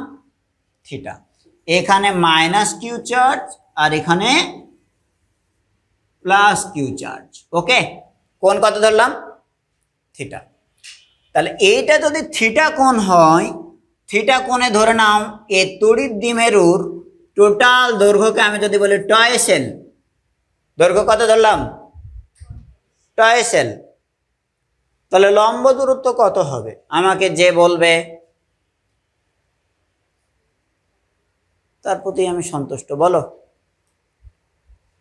থিটা। এখানে মাইনাস কিউ চার্জ আর এখানে প্লাস কিউ চার্জ। ওকে, কোণ কত ধরলাম? থিটা। তাহলে এইটা যদি থিটা কোণ হয়, থিটা কোণে ধরে নাও এই তড়িৎ দ্বিমেরুর টোটাল দৈর্ঘ্যকে আমি যদি বলি টয়েসেল, দৈর্ঘ্য কত ধরলাম? টয়েসেল। তাহলে লম্ব দূরত্ব কত হবে আমাকে যে বলবে, তার প্রতি আমি সন্তুষ্ট। বলো,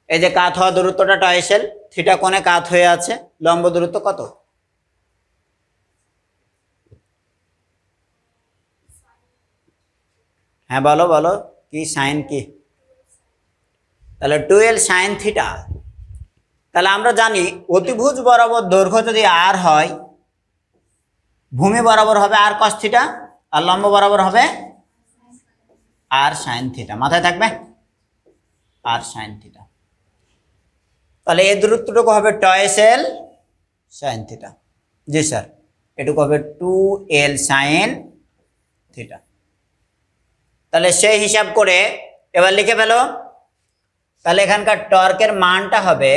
এই যে কাত হওয়া দূরত্বটা টয়েসেল, থিটা কোণে কাত হয়ে আছে, লম্ব দূরত্ব কত? হ্যাঁ বলো বলো, কি সাইন কি? তাহলে 12 সাইন থিটা। তাহলে আমরা জানি অতিভুজ বরাবর দৈর্ঘ্য যদি আর হয়, ভূমি বরাবর হবে আর কস থিটা, আর লম্ব বরাবর হবে আর সাইন থিটা। মাথায় থাকবে, আর সাইন থিটা। তাহলে এই দূরত্বটুকু হবে টয়েসেল সাইন থিটা। জি স্যার, এটুকু হবে 2l সাইন থিটা। তাহলে সেই হিসাব করে এবার লিখে ফেলো। তাহলে এখানকার টর্কের মানটা হবে,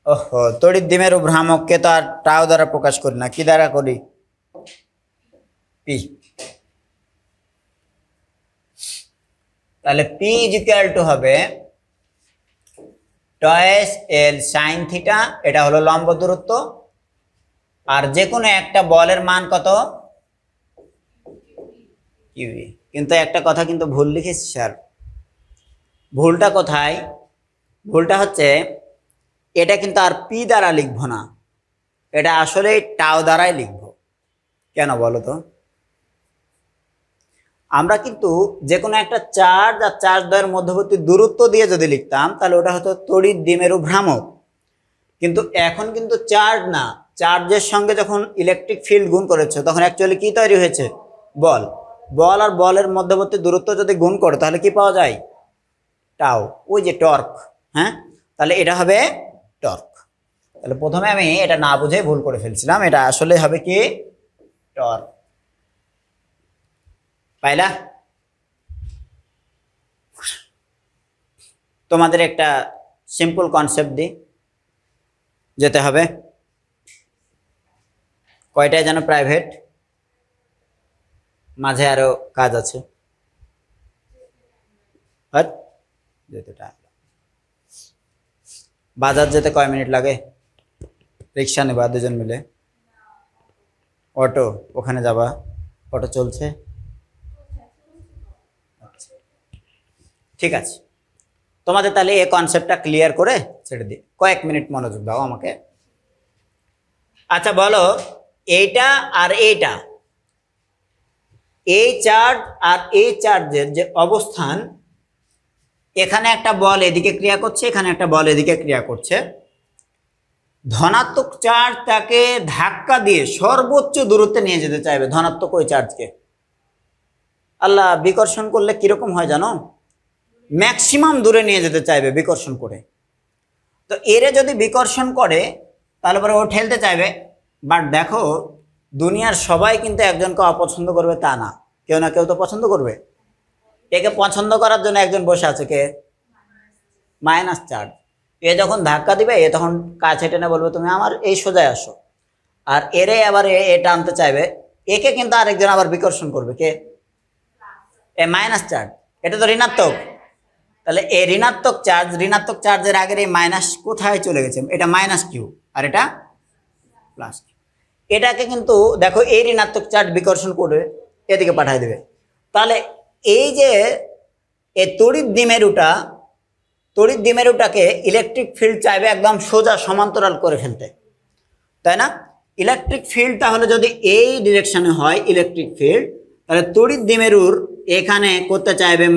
ওহো তড়িৎ দ্বিমেরু ভ্রামককে তো আর টাও দ্বারা প্রকাশ করি না, কি দ্বারা করি? পি। তাহলে পি ইকুয়াল টু হবে টয়েস এল সাইন থিটা, এটা হলো লম্ব দূরত্ব, আর যে কোনো একটা বলের মান কত? কিউবি। কিন্তু একটা কথা কিন্তু ভুল লিখেছি স্যার। ভুলটা কোথায়? ভুলটা হচ্ছে এটা কিন্তু আর পি দ্বারা লিখবো না, এটা আসলে টাও দ্বারাই লিখবো। কেন বলো তো? আমরা কিন্তু যে কোনো একটা চার্জ আর চার্জ দ্বয়ের মধ্যবর্তী দূরত্ব দিয়ে যদি লিখতাম তাহলে ওটা হতো তড়িৎ দ্বিমেরু ভ্রামক। কিন্তু এখন কিন্তু চার্জ না, চার্জের সঙ্গে যখন ইলেকট্রিক ফিল্ড গুণ করেছে তখন অ্যাকচুয়ালি কি তৈরি হয়েছে? বল। বল আর বলের মধ্যবর্তী দূরত্ব যদি গুণ করো তাহলে কি পাওয়া যায়? টাও। ওই যে টর্ক। হ্যাঁ, তাহলে এটা হবে টর্ক। তাহলে প্রথমে আমি এটা না বুঝে ভুল করে ফেলছিলাম, এটা আসলে হবে কি? টর্ক। পাইলা? তোমাদের একটা সিম্পল কনসেপ্ট দিই, যেতে হবে। কয়টায় যেন প্রাইভেট, মাঝে আরো কাজ আছে। বাজার যেতে কয় মিনিট লাগে? রিক্সা নেবা দুজন মিলে? অটো? ওখানে যাবা, অটো চলছে? ঠিক আছে, তোমাদের তাহলে এই কনসেপ্টটা ক্লিয়ার করে ছেড়ে দিই। কয়েক মিনিট মনোযোগ দাও আমাকে। আচ্ছা বলো, এইটা আর এইটা, এই চার্জ আর এই চার্জের যে অবস্থান, এখানে একটা বল এদিকে ক্রিয়া করছে, এখানে একটা বল এদিকে ক্রিয়া করছে। ধনাত্মক চার্জ তাকে ধাক্কা দিয়ে সর্বোচ্চ দূরত্বে নিয়ে যেতে চাইবে, ধনাত্মক ওই চার্জকে। আল্লাহ বিকর্ষণ করলে কিরকম হয় জানো? ম্যাক্সিমাম দূরে নিয়ে যেতে চাইবে বিকর্ষণ করে। তো এরে যদি বিকর্ষণ করে তাহলে পরে ও ঠেলতে চাইবে। বাট দেখো, দুনিয়ার সবাই কিন্তু একজনকে অপছন্দ করবে তা না, কেউ না কেউ তো পছন্দ করবে। একে পছন্দ করার জন্য একজন বসে আছে, কে? Minus charge. এ যখন ধাক্কা দিবে এ তখন কাছে টেনে বলবে তুমি আমার এই সোজায় আসো, আর এরে আবার এ টানতে চাইবে। একে কিন্তু আরেকজন আবার বিকর্ষণ করবে, কে? এ মাইনাস চার্জ, এটা তো ঋণাত্মক। তাহলে এই ঋণাত্মক চার্জ, ঋণাত্মক চার্জের আগের এই মাইনাস কোথায় চলে গেছে? এটা মাইনাস কিউ আর এটা প্লাস কিউ। এটাকে কিন্তু দেখো এই ঋণাত্মক চার্জ বিকর্ষণ করে এদিকে পাঠিয়ে দেবে। তাহলে এই যে এই তড়িৎ দ্বিমেরুটাকে ইলেকট্রিক ফিল্ড চাইবে একদম সোজা সমান্তরাল করে ফেলতে, তাই না? ইলেকট্রিক ফিল্ড তাহলে যদি এই ডিরেকশনে হয় ইলেকট্রিক ফিল্ড, তাহলে তড়িৎ দ্বিমেরুর এখানে করতে চাইবে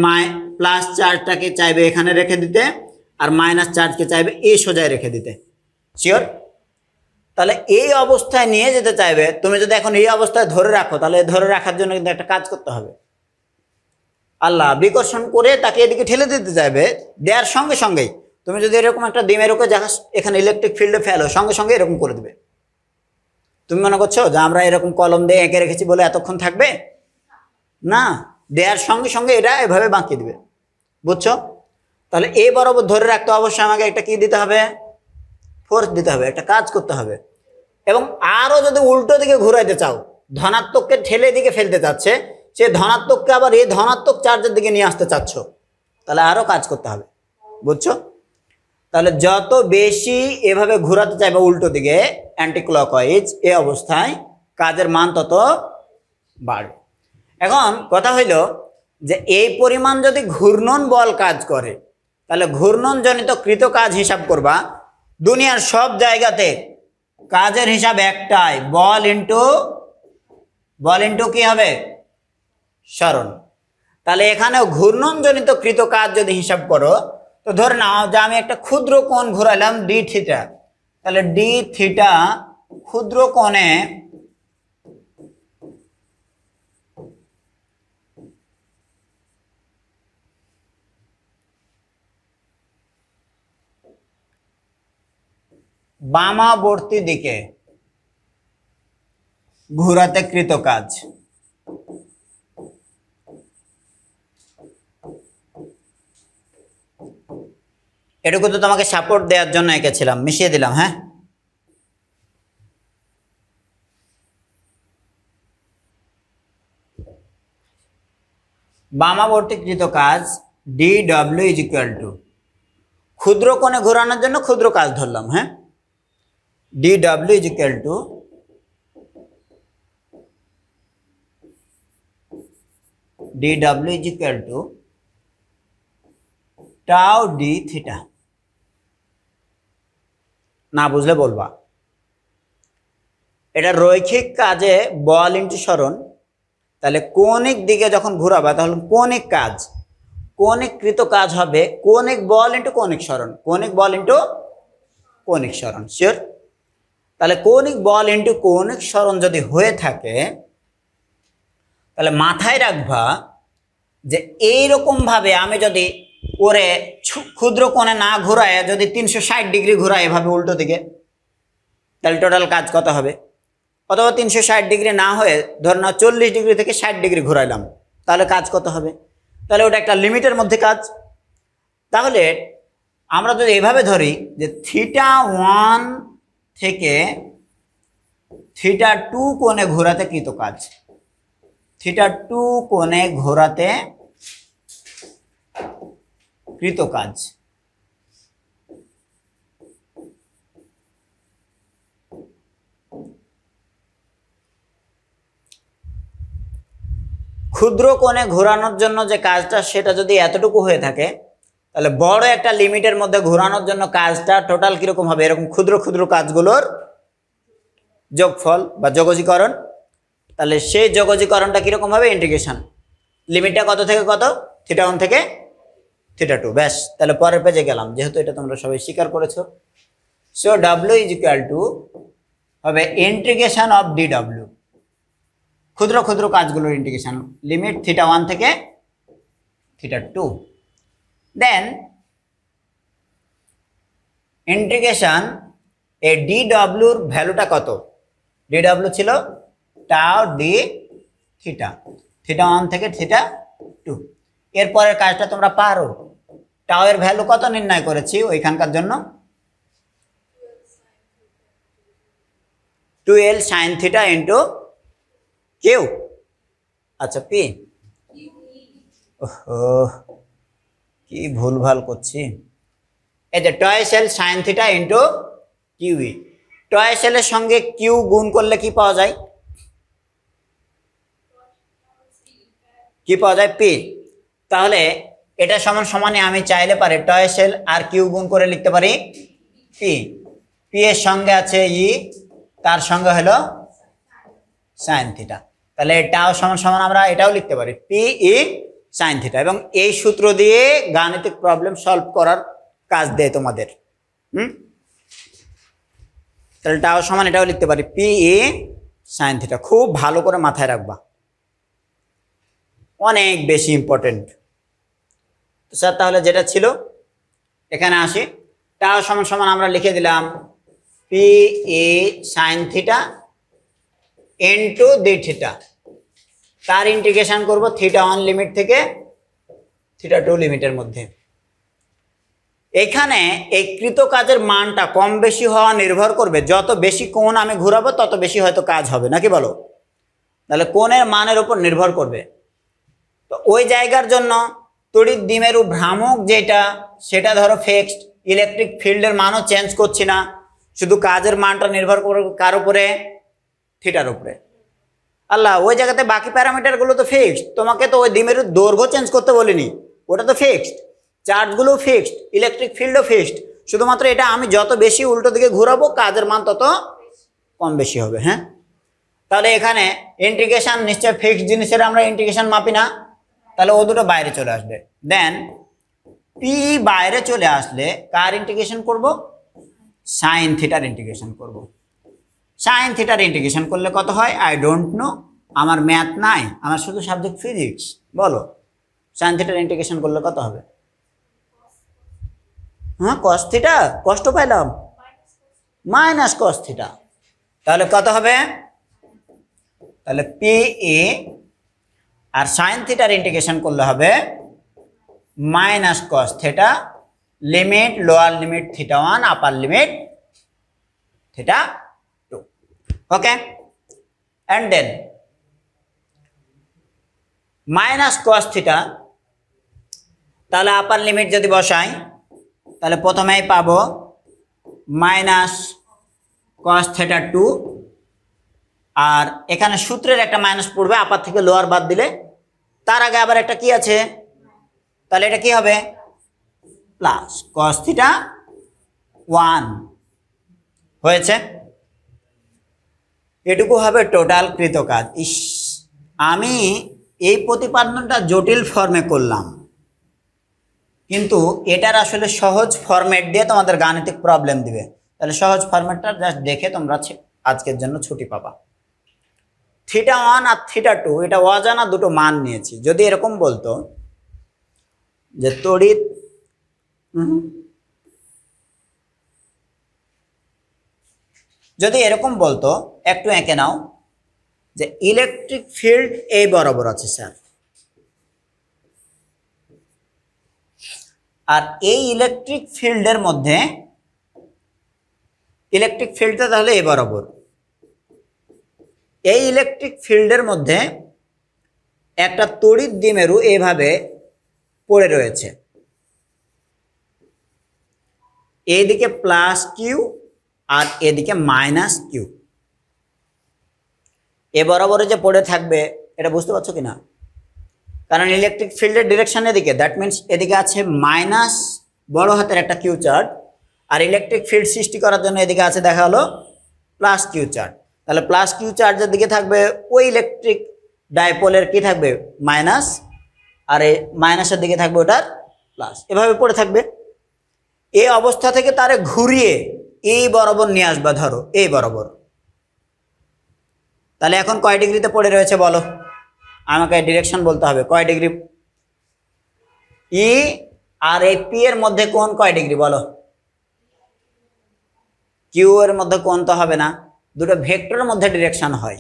প্লাস চার্জটাকে চাইবে এখানে রেখে দিতে, আর মাইনাস চার্জকে চাইবে এই সোজায় রেখে দিতে। শিওর? তাহলে এই অবস্থায় নিয়ে যেতে চাইবে। তুমি যদি এখন এই অবস্থায় ধরে রাখো, তাহলে ধরে রাখার জন্য কিন্তু একটা কাজ করতে হবে। আল্লাহ বিকর্ষণ করে তাকে এদিকে ঠেলে দিতে চাইবে, দেওয়ার সঙ্গে সঙ্গেই তুমি যদি এরকম একটা দ্বিমেরুকে জাহাজ এখানে ইলেকট্রিক ফিল্ডে ফেলো, সঙ্গে সঙ্গে এরকম করে দেবে। তুমি মনে করছো যে আমরা এরকম কলম দিয়ে এঁকে রেখেছি বলে এতক্ষণ থাকবে? না, দেওয়ার সঙ্গে সঙ্গে এটা এভাবে বাঁকিয়ে দিবে। বুঝছো? তাহলে এই বরাবর ধরে রাখতে অবশ্যই আমাকে একটা কি দিতে হবে? ফোর্স দিতে হবে, একটা কাজ করতে হবে। এবং আরও যদি উল্টো দিকে ঘুরাইতে চাও, ধনাত্মককে ঠেলে দিকে ফেলতে চাচ্ছে, সে ধনাত্মককে আবার এই ধনাত্মক চার্জের দিকে নিয়ে আসতে চাচ্ছ, তাহলে আরও কাজ করতে হবে। বুঝছো? তাহলে যত বেশি এভাবে ঘোরাতে চাইবে উল্টো দিকে অ্যান্টি ক্লকওয়াইজ, এই অবস্থায় কাজের মান তত বাড়বে। এখন কথা হইল যে এই পরিমাণ যদি ঘূর্ণন বল কাজ করে, তাহলে ঘূর্ণনজনিত কৃত কাজ হিসাব করবা। দুনিয়ার সব জায়গাতে কাজের হিসাব একটাই, বল ইন্টু কি হবে? সরণ। তাহলে এখানেও ঘূর্ণনজনিত কৃত কাজ যদি হিসাব করো, তো ধরে নাও যে আমি একটা ক্ষুদ্র কোণ ঘোরাইলাম ডি থিটা, তাহলে ডি থিটা ক্ষুদ্র কোণে বামাবর্তী দিকে ঘোরাতে কৃত কাজ। এটুকু তো তোমাকে সাপোর্ট দেওয়ার জন্য এঁকেছিলাম, মিশিয়ে দিলাম। হ্যাঁ, বামাবর্তীকৃত কাজ D W is equal two, ক্ষুদ্র কোণে ঘোরানোর জন্য ক্ষুদ্র কাজ ধরলাম। হ্যাঁ, D W is equal two tau D theta. না বুঝলে বলবা। এটা রৈখিক কাজে বল ইন্টু সরণ। তাহলে কৌণিক দিকে যখন ঘোরাবা, তাহলে কৌণিক কাজ, কৌণিককৃত কাজ হবে কৌণিক বল ইন্টু কৌণিক সরণ, কৌণিক বল ইন্টু কৌণিক সরণ। শিওর? তাহলে কৌণিক বল ইন্টু কৌণিক সরণ যদি হয়ে থাকে, তাহলে মাথায় রাখবা যে এইরকমভাবে আমি যদি ওরে ক্ষুদ্র কোণে না ঘোরায় যদি 360 ডিগ্রি ঘোরায় এভাবে উল্টো দিকে, তাহলে টোটাল কাজ কত হবে? অথবা 360 ডিগ্রি না হয়ে ধরে নাও 40 ডিগ্রি থেকে 60 ডিগ্রি ঘোরাইলাম, তাহলে কাজ কত হবে? তাহলে ওটা একটা লিমিটের মধ্যে কাজ। তাহলে আমরা যদি এভাবে ধরি যে θ1 থেকে θ2 কোণে ঘোরাতে কৃত কাজ, θ2 কোণে ঘোরাতে কৃত কাজ। ক্ষুদ্র কোণে ঘোরানোর জন্য যে কাজটা, সেটা যদি এতটুকু হয়ে থাকে, তাহলে বড় একটা লিমিটের মধ্যে ঘোরানোর জন্য কাজটা টোটাল কিরকম হবে? এরকম ক্ষুদ্র ক্ষুদ্র কাজগুলোর যোগফল বা যোগজীকরণ। তাহলে সেই যোগজীকরণটা কিরকম হবে? ইন্টিগ্রেশন। লিমিটটা কত থেকে কত? θ1 থেকে θ2। ব্যাস, তাহলে পরের পেজে গেলাম, যেহেতু এটা তোমরা সবাই স্বীকার করেছো। So W is equal two হবে ইন্টিগ্রেশন অফ ডি ডাব্লিউ, ক্ষুদ্র ক্ষুদ্র কাজগুলোর ইন্টিগ্রেশন, লিমিট θ1 থেকে θ2। দেন ইন্টিগ্রেশন এই ডি ডাব্লিউর ভ্যালুটা কত? ডি ডাব্লিউ ছিল টাউ ডি থিটা, θ1 থেকে θ2। এরপরের কাজটা তোমরা পারো। টাউ এর ভ্যালু কত নির্ণয় করেছি ওইখানকার জন্য? 12 sin θ ইন্টু কিউ। আচ্ছা, পি। ওহো, কি ভুলভাল করছি। এই যে টয়েস এল সাইন থিটা ইন্টু কিউই, টয়েস এল এর সঙ্গে কিউ গুণ করলে কি পাওয়া যায়? কি পাওয়া যায়? পি। তাহলে এটা সমান সমানে আমি চাইলে পারি টয়েস এল আর কিউ গুণ করে লিখতে পারি পি। পি এর সঙ্গে আছে ই, তার সঙ্গে হলো সাইন থিটা। তাহলে এটাও সমান সমান আমরা এটাও লিখতে পারি পি ই সাইন থিটা, এবং এই সূত্র দিয়ে গাণিতিক প্রবলেম সলভ করার কাজ দেয় তোমাদের। তাহলে টাও সমান এটাও লিখতে পারি পি ই সাইন থিটা। খুব ভালো করে মাথায় রাখবা, অনেক বেশি ইম্পর্টেন্ট। তো স্যার তাহলে যেটা ছিল এখানে আসি, টাও সমান সমান আমরা লিখে দিলাম P E sine theta into D theta, তার ইন্টিগ্রেশন করব থিটা 1 লিমিট থেকে থিটা 2 লিমিটের মধ্যে। এখানে এই কৃত কাজের মানটা কম বেশি হওয়া নির্ভর করবে, যত বেশি কোণ আমি ঘোরাবো তত বেশি হয়তো কাজ হবে, নাকি বলো? তাহলে কোণের মানের উপর নির্ভর করবে। তো ওই জায়গার জন্য তড়িৎ দ্বিমেরু ভ্রামক যেটা, সেটা ধরো ফিক্সড, ইলেকট্রিক ফিল্ডের মানও চেঞ্জ করছি না, শুধু কাজের মানটা নির্ভর করবে কার উপরে? থিটার উপরে। আল্লাহ, ওই জায়গাতে বাকি প্যারামিটারগুলো তো ফিক্সড, তোমাকে তো ওই দ্বিমেরুর দৈর্ঘ্য চেঞ্জ করতে বলিনি, ওটা তো ফিক্সড, চার্জগুলো ফিক্সড, ইলেকট্রিক ফিল্ডও ফিক্সড, শুধুমাত্র এটা আমি যত বেশি উল্টো দিকে ঘোরাবো কাজের মান তত কম বেশি হবে। হ্যাঁ, তাহলে এখানে ইন্টিগ্রেশন নিশ্চয় ফিক্সড জিনিসের আমরা ইন্টিগ্রেশন মাপি না, তাহলে ও দুটো বাইরে চলে আসবে। দেন পি বাইরে চলে আসলে কার ইন্টিগ্রেশন করব? সাইন থিটার ইন্টিগ্রেশন করব। সাইন থিটার ইন্টিগ্রেশন করলে কত হয়? আই ডোন্ট নো, আমার ম্যাথ নাই, আমার শুধু সাবজেক্ট ফিজিক্স। বলো সাইন থিটার ইন্টিগ্রেশন করলে কত হবে? হ্যাঁ, কস থিটা, কষ্ট পাইলাম, মাইনাস কস থিটা। তাহলে কত হবে? তাহলে পি এ আর সাইন থিটার ইন্টিগ্রেশন করলে হবে minus cos theta limit lower limit theta 1 upper limit theta 2। Okay, and then minus cos theta, তাহলে আপার লিমিট যদি বসাই তাহলে প্রথমেই পাবো মাইনাস কস থিটা 2, আর এখানে সূত্রের একটা মাইনাস পড়বে আপার থেকে লোয়ার বাদ দিলে, তার আগে আবার একটা কি আছে, তাহলে এটা কি হবে? প্লাস কস থিটা 1 হয়েছে। এটুকু হবে টোটাল কৃত কাজ। ইস, আমি এই প্রতিপাদনটা জটিল ফর্মে করলাম, কিন্তু এটার আসলে সহজ ফরম্যাট দিয়ে তোমাদের গাণিতিক প্রবলেম দিবে। তাহলে সহজ ফরম্যাটটা জাস্ট দেখে তোমরা আজকের জন্য ছুটি পাবা। থিটা 1 আর থিটা 2 এটা অজানা দুটো মান নিয়েছি। যদি এরকম বলতো যে তড়িৎ যদি এরকম বলতো, একটু এঁকে নাও, যে ইলেকট্রিক ফিল্ড এই বরাবর আছে স্যার, আর এই ইলেকট্রিক ফিল্ডের মধ্যে, ইলেকট্রিক ফিল্ডটা তাহলে এই বরাবর, এই ইলেকট্রিক ফিল্ডের মধ্যে একটা তড়িৎ দ্বিমেরু এইভাবে পড়ে রয়েছে, এদিকে প্লাস কিউ আর এদিকে মাইনাস কিউ, এ বরাবরে যে পড়ে থাকবে এটা বুঝতে পারছো কিনা? কারণ ইলেকট্রিক ফিল্ডের ডিরেকশন এদিকে, দ্যাট মিনস এদিকে আছে মাইনাস বড় হাতের একটা কিউ চার্জ, আর ইলেকট্রিক ফিল্ড সৃষ্টি করার জন্য এদিকে আছে দেখা হলো প্লাস কিউ চার্জ। তাহলে প্লাস কিউ চার্জের দিকে থাকবে ওই ইলেকট্রিক ডাইপোলের কি থাকবে? মাইনাস, আর এই মাইনাসের দিকে থাকবে ওটার প্লাস, এভাবে পড়ে থাকবে। এই অবস্থা থেকে তারে ঘুরিয়ে এই বরাবর নিয়ে আসবা, ধরো এই বরাবর। তাহলে এখন কয় ডিগ্রিতে পড়ে রয়েছে বলো? আমাকে ডিরেকশন বলতে হবে, কয় ডিগ্রি? ই আর এই পি এর মধ্যে কোণ কয় ডিগ্রি বলো? কিউ এর মধ্যে কোণ তো হবে না, দুটো ভেক্টরের মধ্যে ডিরেকশন হয়।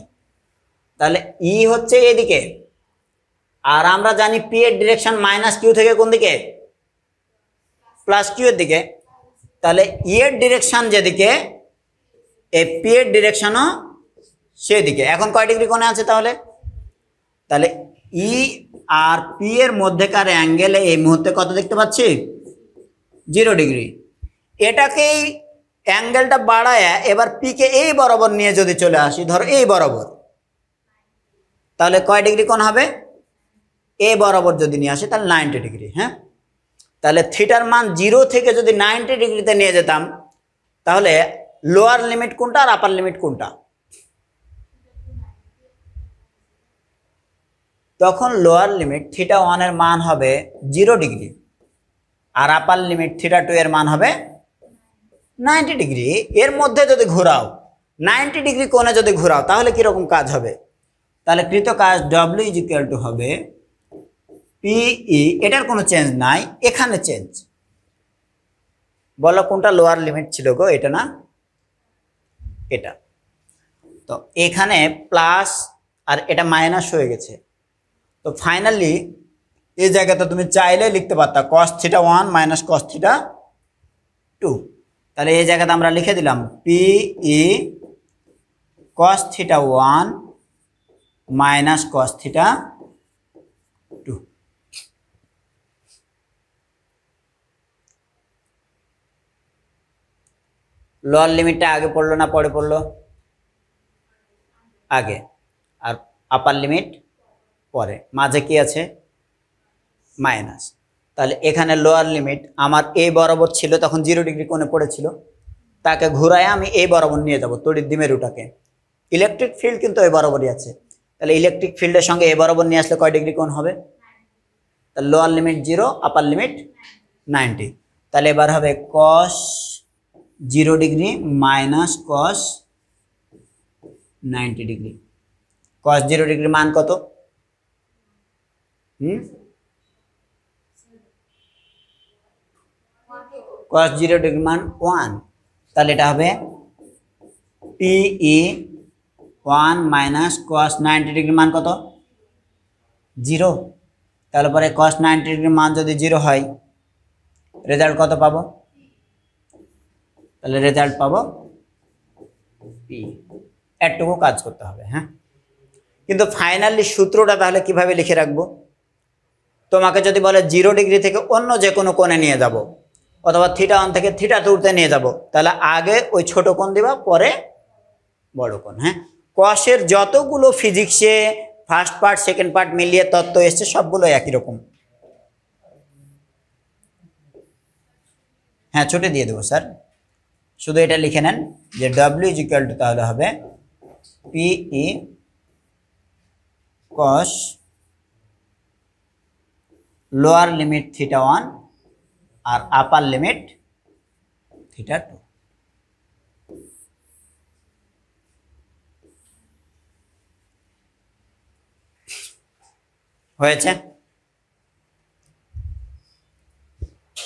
তাহলে ই হচ্ছে এদিকে, আর আমরা জানি পি এর ডিরেকশন মাইনাস কিউ থেকে কোন দিকে? প্লাস কিউ এর দিকে। তাহলে ই এর ডিরেকশন যেদিকে, এই পি এর ডিরেকশনও সেদিকে। এখন কয় ডিগ্রি কোণে আছে তাহলে? তাহলে ই আর পি এর মধ্যেকার অ্যাঙ্গেলে এই মুহূর্তে কত দেখতে পাচ্ছি? 0 ডিগ্রি। এটাকেই অ্যাঙ্গেলটা বাড়ায় এবার পিকে এই বরাবর নিয়ে যদি চলে আসি, ধরো এই বরাবর, তাহলে কয় ডিগ্রি কোণ হবে? এ বরাবর যদি নিয়ে আসি তাহলে 90 ডিগ্রি। হ্যাঁ, তাহলে থিটার মান 0 থেকে যদি 90 ডিগ্রিতে নিয়ে যেতাম, তাহলে লোয়ার লিমিট কোনটা আর আপার লিমিট কোনটা? তখন লোয়ার লিমিট θ1 এর মান হবে 0 ডিগ্রি আর আপার লিমিট θ2 এর মান হবে 90 ডিগ্রি। এর মধ্যে যদি ঘোরাও 90 ডিগ্রি কোণে যদি ঘোরাও তাহলে কিরকম কাজ হবে? তাহলে কৃত কাজ W = হবে PE, এটার কোনো চেঞ্জ নাই, এখানে চেঞ্জ। বলো কোনটা লোয়ার লিমিট ছিল গো? এটা না, এটা। তো এখানে প্লাস আর এটা মাইনাস হয়ে গেছে। তো ফাইনালি এই জায়গাতে তুমি চাইলে লিখতে পারতা cos θ1 - cos θ2। তাহলে এই জায়গাতে আমরা লিখে দিলাম PE cos θ1 - cos θ2। লোয়ার লিমিটটা আগে পড়লো না পরে পড়লো? আগে। আর আপার লিমিট পরে, মাঝে কি আছে? মাইনাস। তাহলে এখানে লোয়ার লিমিট আমার এই বরাবর ছিল, তখন 0 ডিগ্রি কোণে পড়েছিল, তাকে ঘুরায় আমি এই বরাবর নিয়ে যাব তড়িৎ দ্বিমেরুটাকে। ইলেকট্রিক ফিল্ড কিন্তু এই বরাবরই আছে, তাহলে ইলেকট্রিক ফিল্ডের সঙ্গে এই বরাবর নিয়ে আসলে কয় ডিগ্রি কোণ হবে? তাহলে লোয়ার লিমিট 0, আপার লিমিট 90। তাহলে এবার হবে cos 0 degree minus cos 90 degree. cos 0 ডিগ্রির মান কত? cos 0 ডিগ্রির মান 1। তাহলে এটা হবে PE 1 মাইনাস cos 90 ডিগ্রির মান কত? 0। তাহলে পরে cos 90 ডিগ্রির মান যদি 0 হয় রেজাল্ট কত পাবো? তাহলে রেজাল্ট পাবো P। এতটুকু কাজ করতে হবে। হ্যাঁ, কিন্তু ফাইনালি সূত্রটা তাহলে কিভাবে লিখে রাখবো? তোমাকে যদি বলে 0 ডিগ্রি থেকে অন্য যে কোনো কোণে নিয়ে যাব, অথবা θ1 থেকে θ2 নিয়ে যাব, তাহলে আগে ওই ছোট কোণ দিবা, পরে বড় কোণ। হ্যাঁ, কসের যতগুলো ফিজিক্সে ফার্স্ট পার্ট সেকেন্ড পার্ট মিলিয়ে তত্ত্ব এসছে সবগুলো একই রকম। হ্যাঁ, ছুটে দিয়ে দেবো স্যার, শুধু এটা লিখে নেন যে W = তাহলে হবে PE cos লোয়ার লিমিট θ1 আর আপার লিমিট θ2। হয়েছে?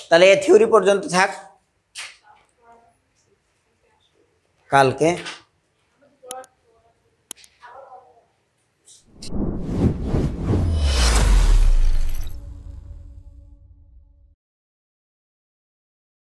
তাহলে এই থিওরি পর্যন্ত থাক, কালকে